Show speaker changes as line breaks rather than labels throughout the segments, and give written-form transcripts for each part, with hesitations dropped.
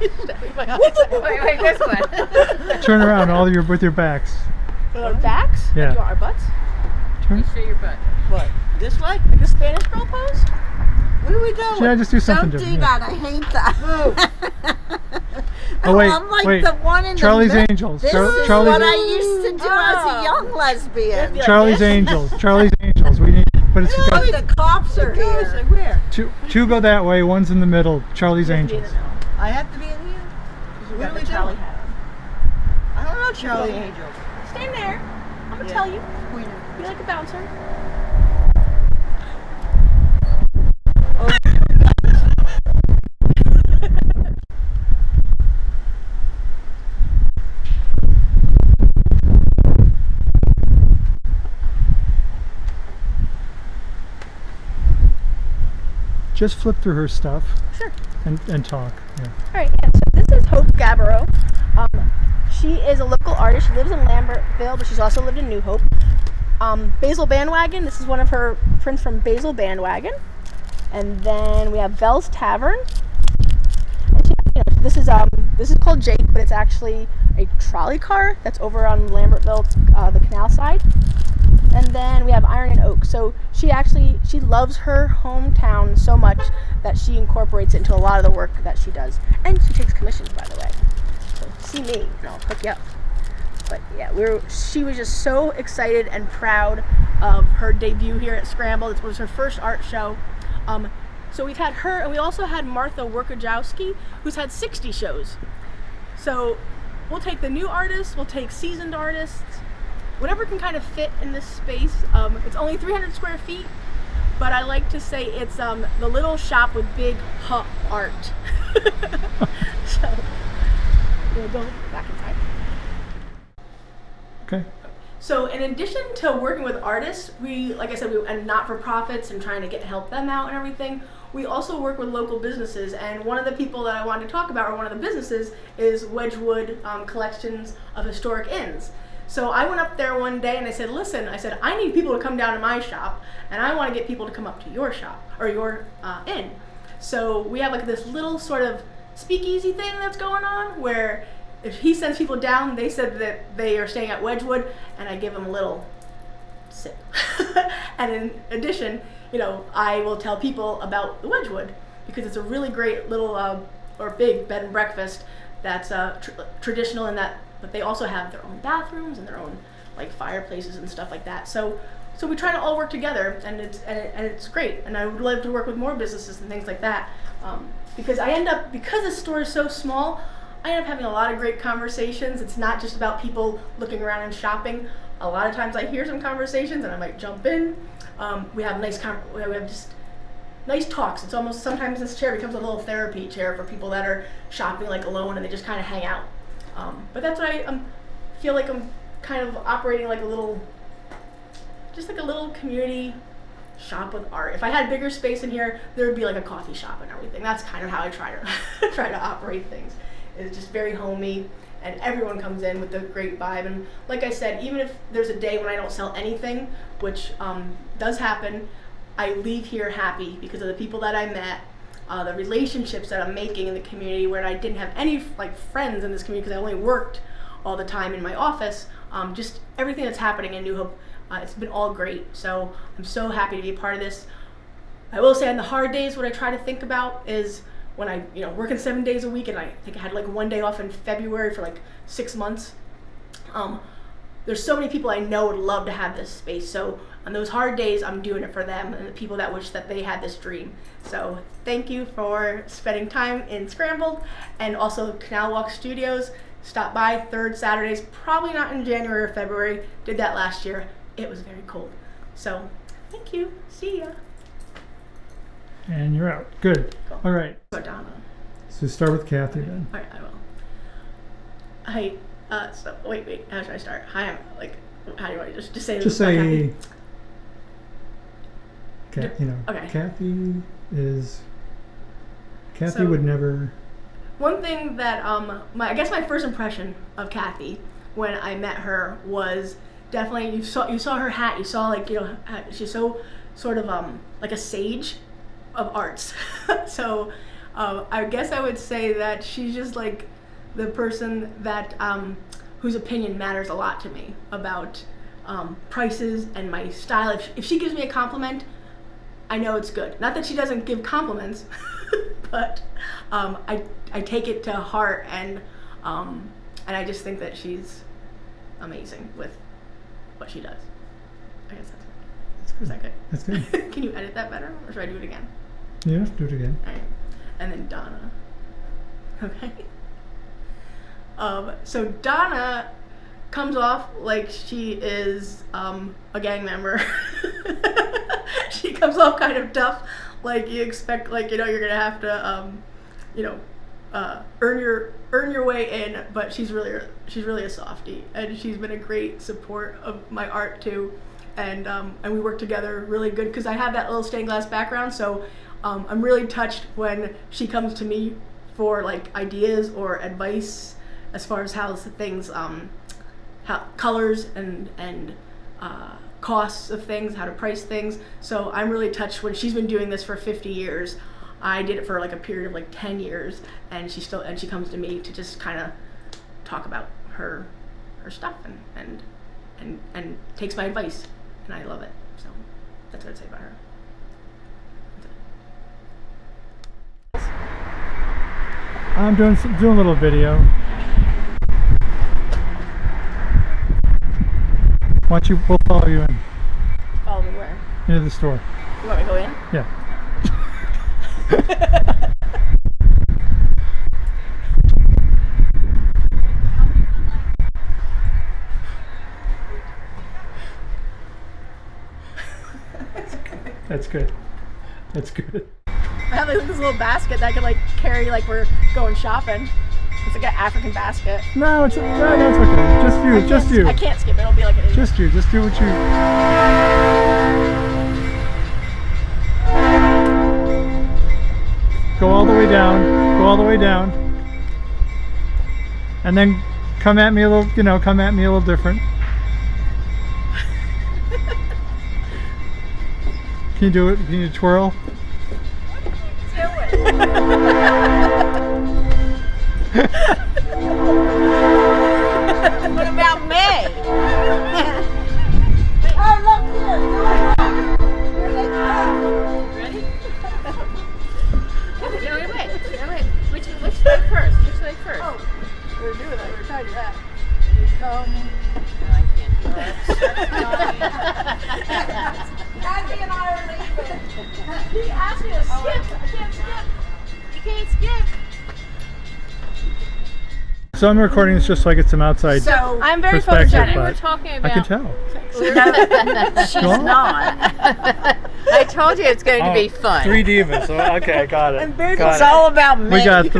Wait, this one.
Turn around, with your backs.
With our backs?
Yeah.
Like you want our butts?
Turn.
Show your butt.
What? This way?
Like the Spanish girl pose?
What are we doing?
Yeah, just do something
Don't
different.
do that. I hate that.
Oh wait,
I'm like
wait.
the one in
Charlie's
the middle.
Angels.
This is
Charlie's
what I used to do as a young lesbian.
Like
Charlie's
this?
Angels. Charlie's Angels. We need, but it's
Oh,
got
the cops are here.
Where?
two go that way. One's in the middle. Charlie's Angels.
I have to be in here?
You
What
got
are
the
we
Charlie
doing?
hat on.
I don't know Charlie Angels.
Stand there. I'm gonna tell you. Be like a bouncer.
Just flip through her stuff.
Sure.
And talk. Yeah.
Alright, yeah, so this is Hope Gabbro. She is a local artist. She lives in Lambertville, but she's also lived in New Hope. Basil Bandwagon, this is one of her prints from Basil Bandwagon. And then we have Bell's Tavern. And this is called Jake, but it's actually a trolley car that's over on Lambertville, the canal side. And then we have Iron and Oak. So she loves her hometown so much that she incorporates it into a lot of the work that she does. And she takes commissions, by the way. So see me, and I'll hook you up. But yeah, she was just so excited and proud of her debut here at Scrambled. It was her first art show. So we've had her, and we also had Martha Workajowski, who's had 60 shows. So we'll take the new artists, we'll take seasoned artists, whatever can kind of fit in this space. It's only 300 square feet, but I like to say it's the little shop with big art. So we'll go back in time.
Okay.
So in addition to working with artists, like I said, and not-for-profits and trying to help them out and everything, we also work with local businesses. And one of the people that I wanted to talk about, or one of the businesses, is Wedgwood Collections of Historic Inns. So I went up there one day and I said, listen, I need people to come down to my shop, and I want to get people to come up to your shop, or your inn. So we have like this little sort of speakeasy thing that's going on, where if he sends people down, they said that they are staying at Wedgwood, and I give them a little sip. And in addition, I will tell people about the Wedgwood, because it's a really great little, or big bed and breakfast that's traditional in that, but they also have their own bathrooms and their own like fireplaces and stuff like that. So we try to all work together, and it's great. And I would love to work with more businesses and things like that, because because the store is so small, I end up having a lot of great conversations. It's not just about people looking around and shopping. A lot of times I hear some conversations and I might jump in. We have just nice talks. It's almost, sometimes this chair becomes a little therapy chair for people that are shopping like alone and they just kind of hang out. But that's what I feel like I'm kind of operating like a little community shop with art. If I had bigger space in here, there would be like a coffee shop and everything. That's kind of how I try to operate things. It's just very homey, and everyone comes in with a great vibe. And like I said, even if there's a day when I don't sell anything, which does happen, I leave here happy because of the people that I met, the relationships that I'm making in the community, where I didn't have any friends in this community because I only worked all the time in my office. Just everything that's happening in New Hope, it's been all great. So I'm so happy to be a part of this. I will say on the hard days, what I try to think about is when I, working 7 days a week, and I think I had like one day off in February for like 6 months. There's so many people I know would love to have this space. So on those hard days, I'm doing it for them and the people that wish that they had this dream. So thank you for spending time in Scrambled, and also Canal Walk Studios. Stop by third Saturdays, probably not in January or February. Did that last year. It was very cold. So thank you. See ya.
And you're out. Good.
Cool.
All right.
Go down.
So start with Kathy then.
All right, I will. Hi. So wait. How should I start? Hi. I'm like. How do you want to just say?
Just say.
Okay.
Kathy is. Kathy
So,
would never.
One thing that I guess my first impression of Kathy when I met her was definitely you saw her hat. You saw she's so sort of like a sage of arts. So I guess I would say that she's just like the person that whose opinion matters a lot to me about prices and my style. If she gives me a compliment, I know it's good. Not that she doesn't give compliments, but I take it to heart, and I just think that she's amazing with what she does. I guess that's
That's
is
good.
that good?
That's good.
Can you edit that better, or should I do it again?
Yeah, do it again.
All right. And then Donna. Okay. So Donna comes off like she is a gang member. She comes off kind of tough, like you expect, like you're gonna have to earn your way in. But she's really a softie, and she's been a great support of my art too. And we work together really good because I have that little stained glass background, so I'm really touched when she comes to me for like ideas or advice as far as how things, how colors and costs of things, how to price things. So I'm really touched when she's been doing this for 50 years. I did it for like a period of like 10 years, and she comes to me to just kind of talk about her stuff and takes my advice. And I love it. So that's what I'd say about her.
I'm doing a little video. Why don't we'll follow you in
Follow me where?
into the store.
You want me to go in?
Yeah. That's good. That's good.
I have like this little basket that I could like carry like we're going shopping. It's like an African basket.
No, it's okay. Just you.
I can't skip it. It'll be like an idiot.
Just you. Just do what you. Go all the way down. Go all the way down. And then come at me a little. Come at me a little different. Can you do it? Can you twirl?
Do it.
What about me? Oh, look here. Here they come.
Ready? Wait. Which leg first? Which leg first?
Oh, we're doing that. We're trying to do that.
No, I can't do that.
Kathy and I are leaving.
He asked me to skip. I can't skip.
You can't skip.
So I'm recording this just so I get some outside
So
I'm very
perspective,
photogenic.
We're
but
talking
I
about.
can tell.
she's not.
I told you it's going to be fun.
3 divas. Okay, I got it.
It's all about me.
We got the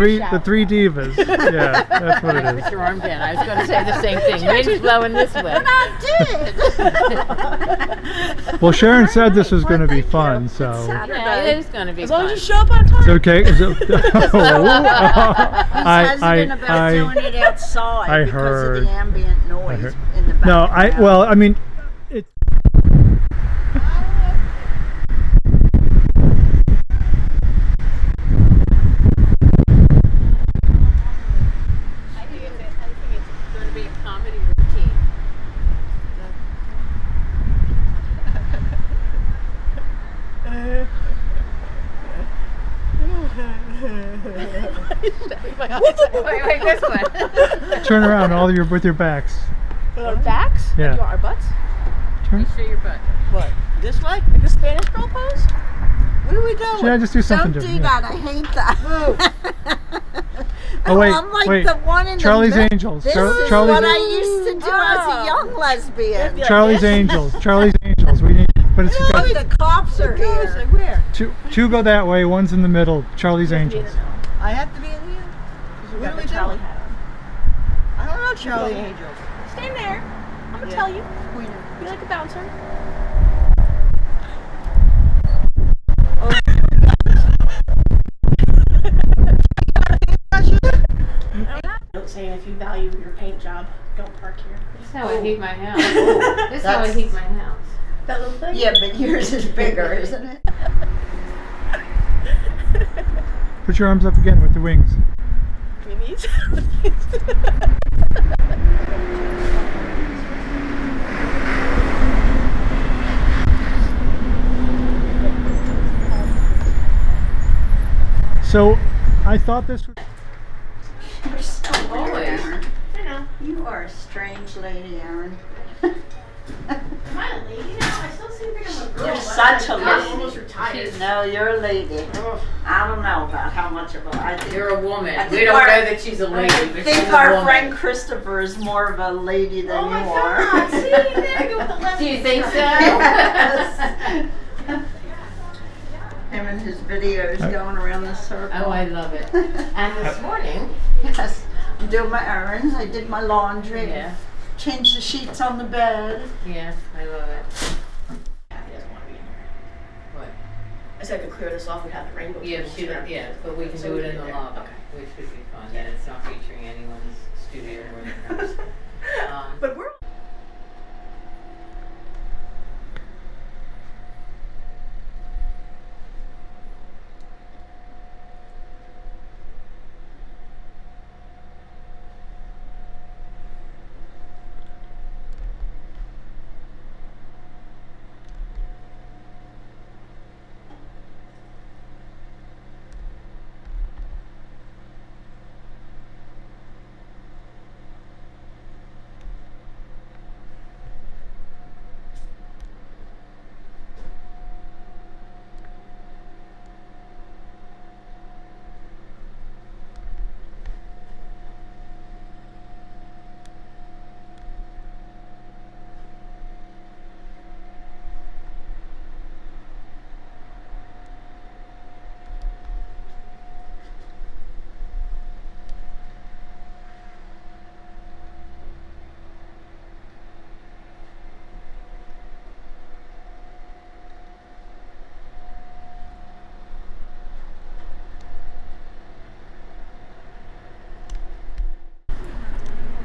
3 divas. Yeah, that's what it
Put
is.
your arm down. I was going to say the same thing. Wind's blowing this way.
I did.
Well, Sharon said this was going to be fun, so
Yeah, it is going to be
As
fun.
long as you show up on time.
it's okay. Is it,
He's hesitant about doing it outside
I
because
heard.
of the ambient noise
heard.
in the background.
well, I mean, it.
I think it's going to be a comedy routine. Wait, this one.
Turn around, with your backs.
With our backs?
Yeah.
Like you want our butts?
Turn.
Show your butt.
What? This way?
Like the Spanish girl pose?
What are we doing?
Yeah, just do something
Don't
different.
do that. I hate that.
Oh, wait,
I'm like
wait.
the one in
Charlie's
the middle.
Angels.
This
Char-
is
Charlie's
what I used to do as a young lesbian.
Charlie's Angels. Charlie's Angels. We need, but it's
Look,
got
the cops are here.
Where?
two go that way. One's in the middle. Charlie's Angels.
I have to be in here?
We
What
got
are
the
we
Charlie
doing?
hat
I don't know Charlie
Okay.
Angels.
on. Stand there. I'm gonna
Yeah.
tell you.
We know.
Be like a bouncer. Note saying if you value your paint job, don't park here.
This is how I heat my house. This is how I heat my house.
That little thing?
Yeah, but yours is bigger, isn't it?
Put your arms up again with the wings.
I mean these.
So, I thought this was...
You're so weird,
Always.
Erin.
I know.
You are a strange lady, Erin.
Am I a lady now? I still seem like I'm a girl.
You're
but
such a
I'm
lady.
almost retired.
No, you're a lady. I don't know about how much of a. I think,
You're a woman.
I
We
think
don't
our-
know that she's a lady,
I
but she's
think
a
our
woman.
friend Christopher is more of a lady than
Oh my
you
god!
are.
See, there you go with the left.
Do you think so?
Yes. Him and his videos going around the circle.
Oh, I love it. And this morning,
Yes. I'm doing my errands. I did my laundry.
yeah,
Changed the sheets on the bed.
yeah, I love it.
Kathy doesn't want to be in here.
What?
I said I could clear this off. We'd have the rainbow.
Yeah,
tables
she,
there.
yeah, but we can
So
do
we
it in
can
the
do that.
lobby,
Okay.
which would be fun. Then it's not featuring anyone's studio or their house.
But we're.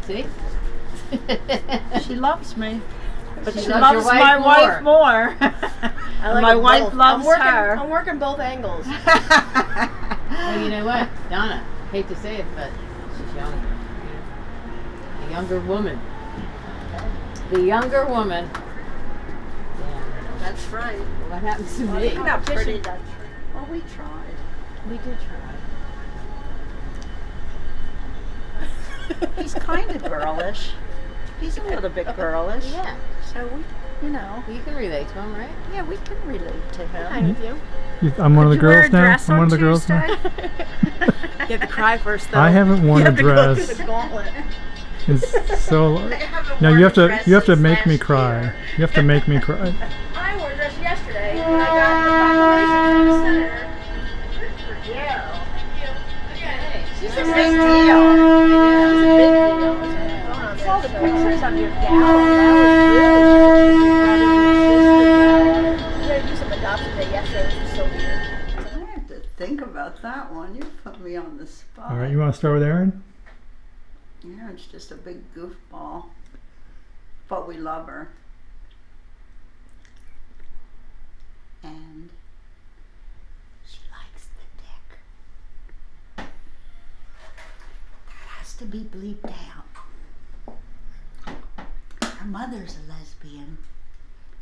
See?
She loves me, but she
loves your
loves
wife
my
more.
wife more.
I like
My
them
wife
both.
loves her.
I'm working both angles.
Well, you know what, Donna, hate to say it, but she's younger. The younger woman. The younger woman. Yeah.
That's right.
What happens to me?
Look at how pretty that. Well, we tried.
We did try.
He's kind of girlish. He's a little bit girlish.
Yeah.
So we, you know,
You can relate to him, right?
yeah, we can relate to
Hi
him.
with you.
I'm one of the
Did you wear
girls
a
now?
dress
I'm
on
one of the girls now?
Tuesday?
You have to cry first, though.
I haven't worn
you
a
have to go
dress.
through the gauntlet.
It's so...
I haven't
Now
worn
you
a
have to
dress
you have to
since
make me
last
cry.
year.
You have to make me cry.
I wore a dress yesterday when I got the proclamation from the senator.
Good for you.
Thank you. Again,
She's a big deal.
it's a big deal.
I saw the pictures of your gal. That was really
We had to do some adoption day yesterday, which was so weird.
I have to think about that one. You put me on the spot.
All right, you want to start with Erin?
Yeah, it's just a big goofball. But we love her. And she likes the dick. That has to be bleeped out. Her mother's a lesbian.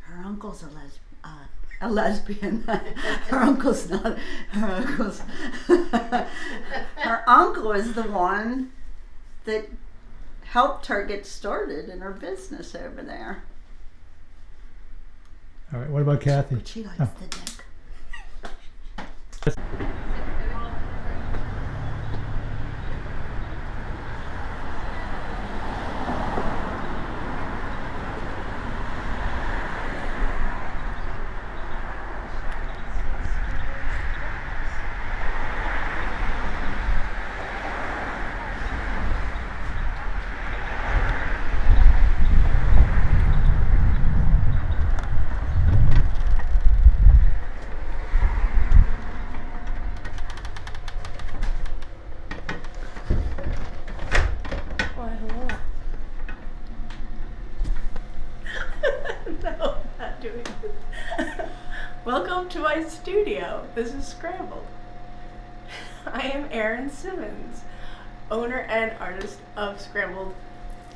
Her uncle's a lesbian. Her uncle's not. Her uncle's. Her uncle is the one that helped her get started in her business over there.
All right, what about Kathy?
But she likes
Oh.
the dick.
Why, hello. No, I'm not doing it. Welcome to my studio. This is Scrambled. I am Erin Simmons, owner and artist of Scrambled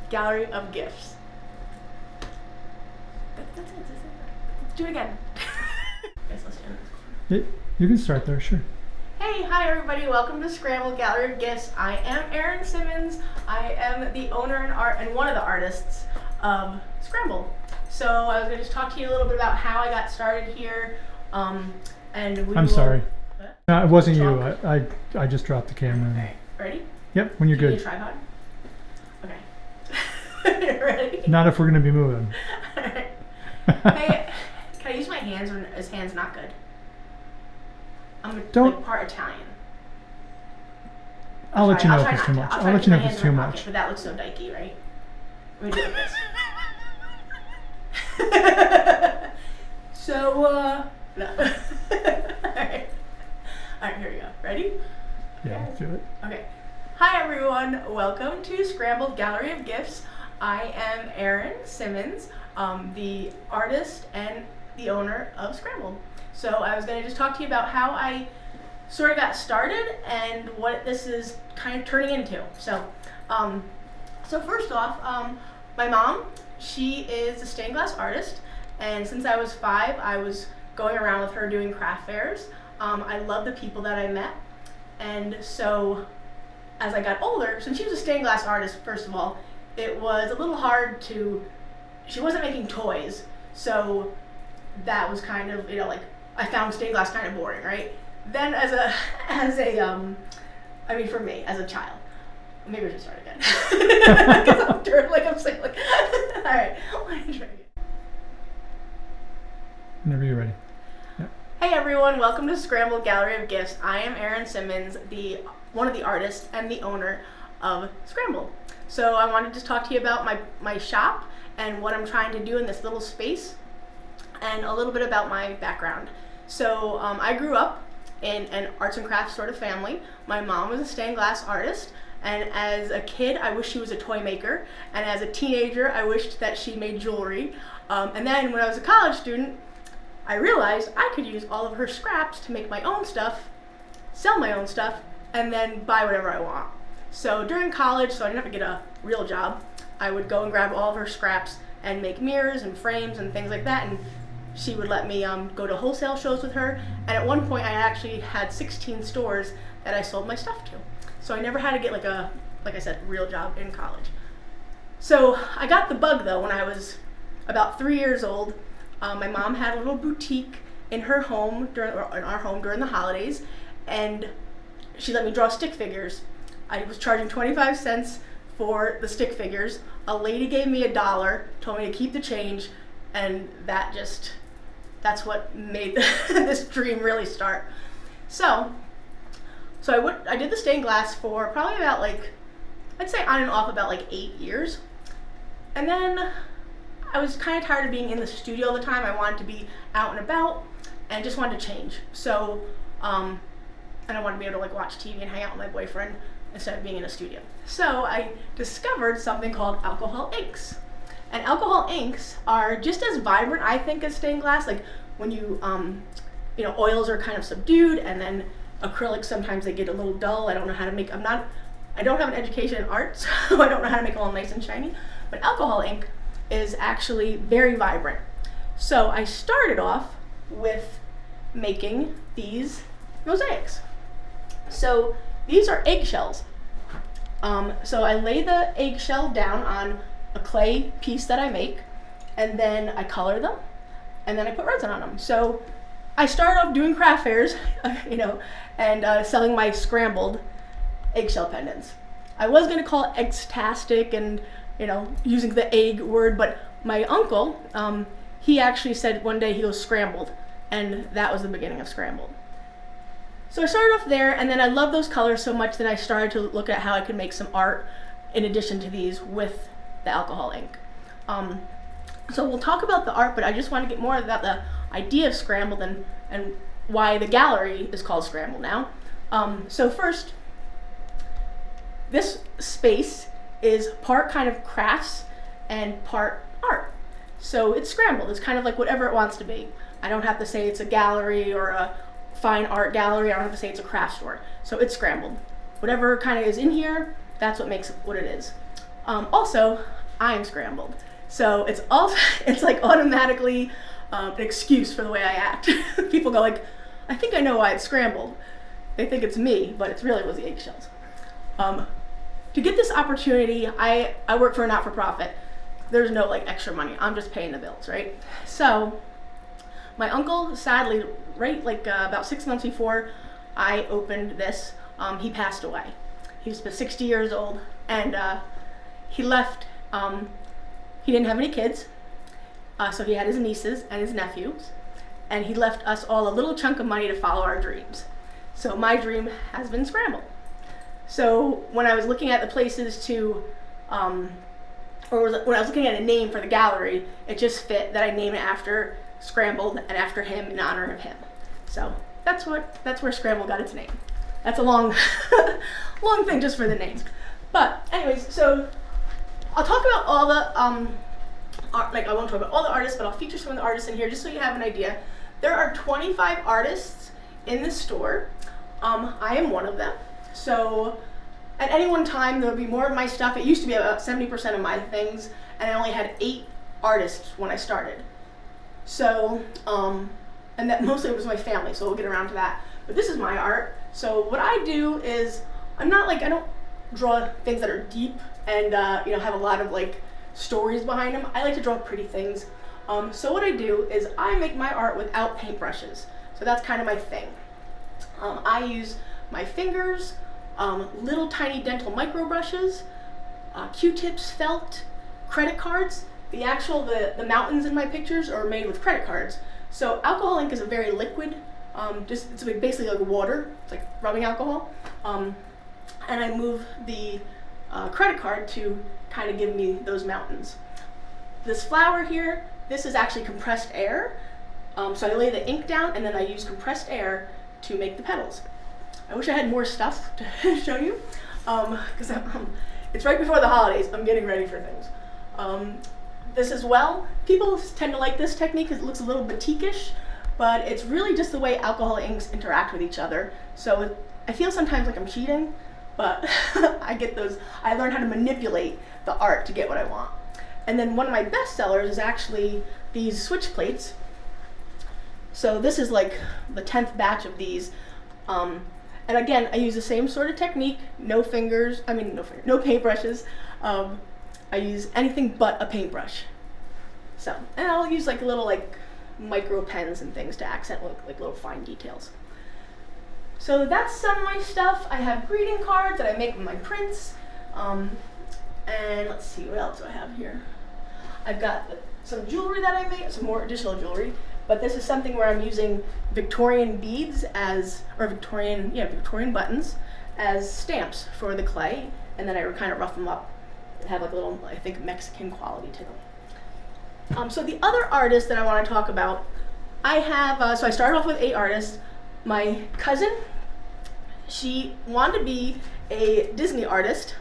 Gallery of Gifts. That's it. Let's do it again. Guess let's end this corner.
You can start there, sure.
Hey, hi everybody, welcome to Scrambled Gallery of Gifts. I am Erin Simmons. I am the owner and one of the artists of Scrambled. So I was going to just talk to you a little bit about how I got started here.
I'm sorry.
What?
No, it wasn't you.
Talk.
I just dropped the camera.
Alright, ready?
Yep, when you're
Do you need
good.
a tripod? Okay. Ready?
Not if we're going to be moving.
Alright. Hey, can I use my hands or is hands not good? I'm
Don't-
like part Italian.
I'll let you know if
try
it's
not
too
to.
much.
I'll
I'll
try
let
to
you know
put
if
my
it's
hands in
too
my pocket,
much.
but that looks so dykey, right? Let me do it like this. So, no. Alright. Alright, here we go. Ready?
Yeah, let's do it.
Okay. Hi everyone, welcome to Scrambled Gallery of Gifts. I am Erin Simmons, the artist and the owner of Scrambled. So I was going to just talk to you about how I sort of got started and what this is kind of turning into. So first off, my mom, she is a stained glass artist, and since I was 5, I was going around with her doing craft fairs. I love the people that I met, and so as I got older, since she was a stained glass artist, first of all, it was a little hard she wasn't making toys, so that was kind of, like, I found stained glass kind of boring, right? Then for me, as a child, maybe we should start again. Because I'm saying, all right, let me try again.
Whenever you're ready.
Hey everyone, welcome to Scrambled Gallery of Gifts. I am Erin Simmons, one of the artists and the owner of Scrambled. So I wanted to talk to you about my shop and what I'm trying to do in this little space, and a little bit about my background. So I grew up in an arts and crafts sort of family. My mom was a stained glass artist, and as a kid I wished she was a toy maker, and as a teenager I wished that she made jewelry. And then when I was a college student, I realized I could use all of her scraps to make my own stuff, sell my own stuff, and then buy whatever I want. So during college, so I didn't have to get a real job, I would go and grab all of her scraps and make mirrors and frames and things like that, and she would let me go to wholesale shows with her, and at one point I actually had 16 stores that I sold my stuff to. So I never had to get like I said, real job in college. So I got the bug though when I was about 3 years old. My mom had a little boutique in our home during the holidays, and she let me draw stick figures. I was charging 25 cents for the stick figures. A lady gave me $1, told me to keep the change, and that's what made this dream really start. So I did the stained glass for probably about I'd say on and off about 8 years. And then I was kind of tired of being in the studio all the time. I wanted to be out and about and just wanted to change. So, and I wanted to be able to watch TV and hang out with my boyfriend instead of being in a studio. So I discovered something called alcohol inks. And alcohol inks are just as vibrant, I think, as stained glass. Like when you, oils are kind of subdued, and then acrylics, sometimes they get a little dull. I don't know how to make, I don't have an education in art, so I don't know how to make them all nice and shiny. But alcohol ink is actually very vibrant. So I started off with making these mosaics. So these are eggshells. So I lay the eggshell down on a clay piece that I make, and then I color them, and then I put resin on them. So I started off doing craft fairs, and selling my scrambled eggshell pendants. I was going to call it eggtastic and, using the egg word, but my uncle, he actually said one day, he goes, scrambled, and that was the beginning of Scrambled. So I started off there, and then I loved those colors so much that I started to look at how I could make some art in addition to these with the alcohol ink. So we'll talk about the art, but I just want to get more about the idea of Scrambled and why the gallery is called Scrambled now. So first, this space is part kind of crafts and part art. So it's scrambled. It's kind of like whatever it wants to be. I don't have to say it's a gallery or fine art gallery. I don't have to say it's a craft store. So it's scrambled. Whatever kind of is in here, that's what makes it what it is. Also, I'm scrambled. So it's also, it's like automatically an excuse for the way I act. People go like, I think I know why it's scrambled. They think it's me, but it really was the eggshells. To get this opportunity, I work for a not-for-profit. There's no like extra money. I'm just paying the bills, right? So my uncle, sadly, right like about 6 months before I opened this, he passed away. He was 60 years old, and he left. He didn't have any kids, so he had his nieces and his nephews, and he left us all a little chunk of money to follow our dreams. So my dream has been scrambled. So when I was looking at the places to, when I was looking at a name for the gallery, it just fit that I name it after Scrambled and after him in honor of him. So that's where Scrambled got its name. That's a long, long thing just for the name. But anyways, so I'll talk about all the I won't talk about all the artists, but I'll feature some of the artists in here just so you have an idea. There are 25 artists in this store. I am one of them. So at any one time, there would be more of my stuff. It used to be about 70% of my things, and I only had 8 artists when I started. So, and that mostly was my family, so we'll get around to that. But this is my art. So what I do is, I don't draw things that are deep and have a lot of like stories behind them. I like to draw pretty things. So what I do is I make my art without paintbrushes. So that's kind of my thing. I use my fingers, little tiny dental micro brushes, Q-tips, felt, credit cards. The mountains in my pictures are made with credit cards. So alcohol ink is a very liquid, it's basically like water. It's like rubbing alcohol. And I move the credit card to kind of give me those mountains. This flower here, this is actually compressed air. So I lay the ink down and then I use compressed air to make the petals. I wish I had more stuff to show you, because it's right before the holidays. I'm getting ready for things. This as well, people tend to like this technique because it looks a little batik-ish, but it's really just the way alcohol inks interact with each other. So I feel sometimes like I'm cheating, but I learned how to manipulate the art to get what I want. And then one of my best sellers is actually these switch plates. So this is like the 10th batch of these. And again, I use the same sort of technique, no paintbrushes. I use anything but a paintbrush. So, and I'll use like little micro pens and things to accent like little fine details. So that's some of my stuff. I have greeting cards that I make with my prints. And let's see, what else do I have here? I've got some jewelry that I made, some more additional jewelry. But this is something where I'm using Victorian beads Victorian buttons as stamps for the clay, and then I kind of rough them up and have like a little, I think, Mexican quality to them. So the other artists that I want to talk about, I have, so I started off with 8 artists. My cousin, she wanted to be a Disney artist.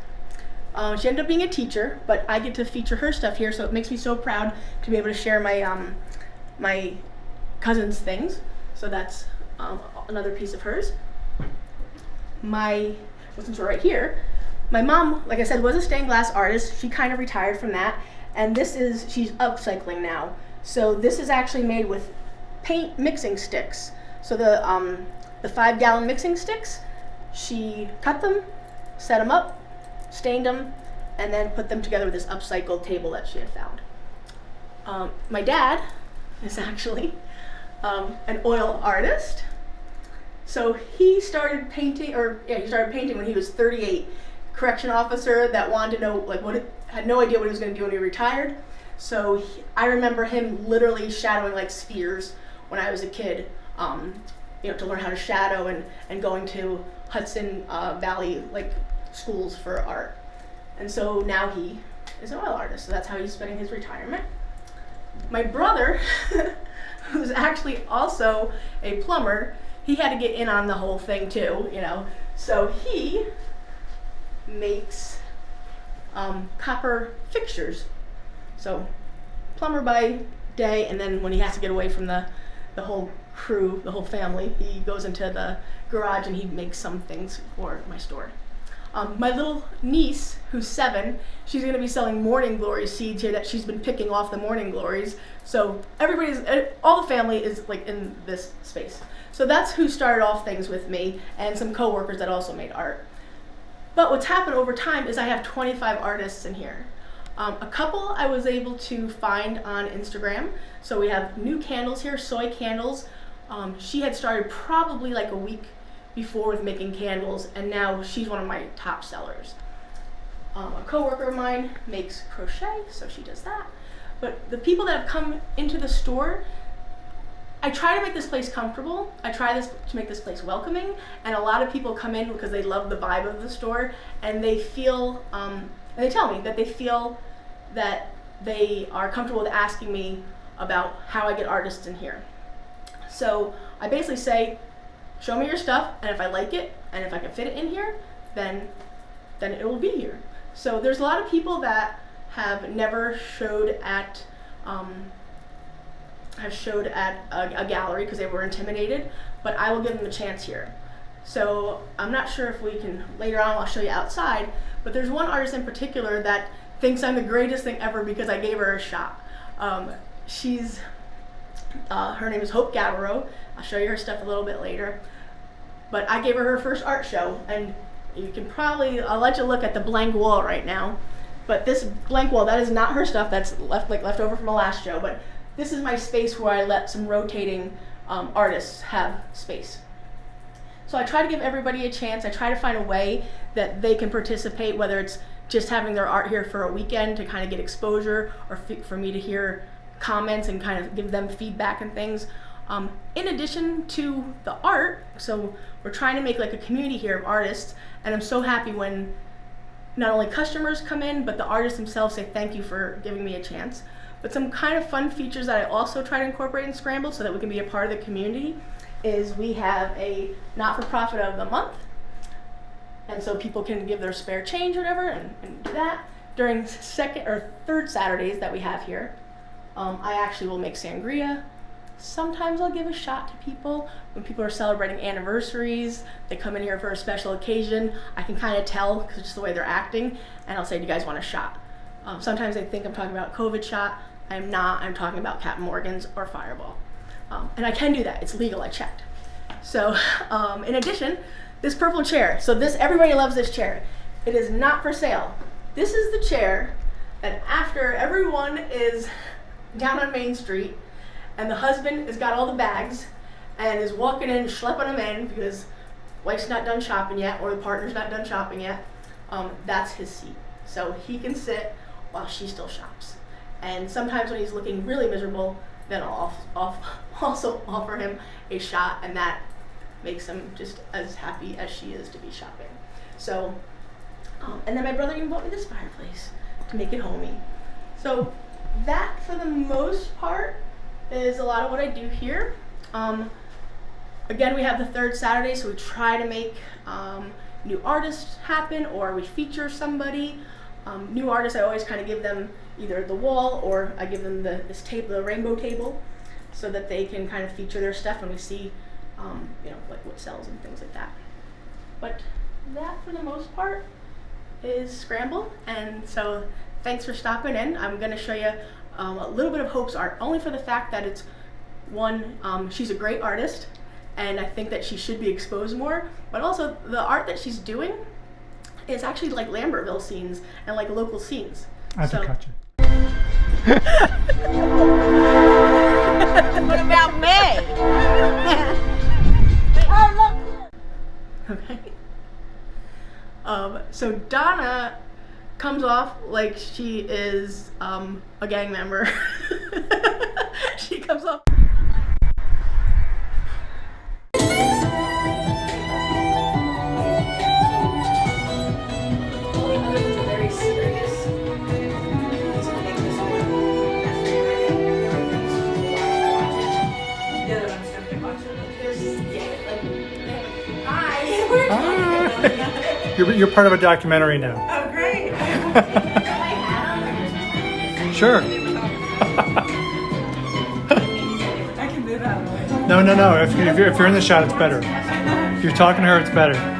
She ended up being a teacher, but I get to feature her stuff here, so it makes me so proud to be able to share my cousin's things. So that's another piece of hers. Since we're right here, my mom, like I said, was a stained glass artist. She kind of retired from that, and she's upcycling now. So this is actually made with paint mixing sticks. So the 5-gallon mixing sticks, she cut them, set them up, stained them, and then put them together with this upcycled table that she had found. My dad is actually an oil artist. So he started painting when he was 38. Correction officer that wanted to know had no idea what he was going to do when he retired. So I remember him literally shadowing like spheres when I was a kid, to learn how to shadow and going to Hudson Valley schools for art. And so now he is an oil artist. So that's how he's spending his retirement. My brother, who's actually also a plumber, he had to get in on the whole thing too, So he makes copper fixtures. So plumber by day, and then when he has to get away from the the whole crew, the whole family. He goes into the garage and he makes some things for my store. My little niece, who's 7, she's going to be selling morning glory seeds here that she's been picking off the morning glories. So all the family is like in this space. So that's who started off things with me, and some coworkers that also made art. But what's happened over time is I have 25 artists in here. A couple I was able to find on Instagram. So we have new candles here, soy candles. She had started probably like a week before with making candles, and now she's one of my top sellers. A coworker of mine makes crochet, so she does that. But the people that have come into the store, I try to make this place comfortable. I try to make this place welcoming, and a lot of people come in because they love the vibe of the store, and they feel, and they tell me that they feel that they are comfortable with asking me about how I get artists in here. So I basically say, show me your stuff, and if I like it, and if I can fit it in here, then it will be here. So there's a lot of people that have never showed at a gallery because they were intimidated, but I will give them a chance here. So I'm not sure if we can, later on I'll show you outside, but there's one artist in particular that thinks I'm the greatest thing ever because I gave her a shot. Her name is Hope Gabbero. I'll show you her stuff a little bit later. But I gave her first art show, and you can probably, I'll let you look at the blank wall right now. But this blank wall, that is not her stuff, that's left over from the last show, but this is my space where I let some rotating artists have space. So I try to give everybody a chance. I try to find a way that they can participate, whether it's just having their art here for a weekend to kind of get exposure, or for me to hear comments and kind of give them feedback and things. In addition to the art, so we're trying to make like a community here of artists, and I'm so happy when not only customers come in, but the artists themselves say thank you for giving me a chance. But some kind of fun features that I also try to incorporate in Scrambled so that we can be a part of the community is we have a not-for-profit of the month, and so people can give their spare change or whatever and do that. During second or third Saturdays that we have here, I actually will make sangria. Sometimes I'll give a shot to people. When people are celebrating anniversaries, they come in here for a special occasion, I can kind of tell because it's just the way they're acting, and I'll say, do you guys want a shot? Sometimes they think I'm talking about COVID shot. I'm not. I'm talking about Captain Morgan's or Fireball. And I can do that. It's legal. I checked. So in addition, this purple chair. So everybody loves this chair. It is not for sale. This is the chair that after everyone is down on Main Street, and the husband has got all the bags and is walking in, schlepping them in because wife's not done shopping yet or the partner's not done shopping yet, that's his seat. So he can sit while she still shops. And sometimes when he's looking really miserable, then I'll also offer him a shot, and that makes him just as happy as she is to be shopping. So, and then my brother even bought me this fireplace to make it homey. So that, for the most part, is a lot of what I do here. Again, we have the third Saturday, so we try to make new artists happen, or we feature somebody. New artists, I always kind of give them either the wall, or I give them this table, the rainbow table, so that they can kind of feature their stuff when we see, like what sells and things like that. But that, for the most part, is Scrambled, and so thanks for stopping in. I'm going to show you a little bit of Hope's art, only for the fact that it's one, she's a great artist, and I think that she should be exposed more, but also the art that she's doing is actually like Lambertville scenes and like local scenes.
I have to cut you.
What about me? Oh, look.
Okay. So Donna comes off like she is a gang member. She comes off. Very serious. The other one's something watching. Hi.
You're part of a documentary now.
Oh, great.
Sure.
I can move.
No, no, no. If you're in the shot, it's better. If you're talking to her, it's better.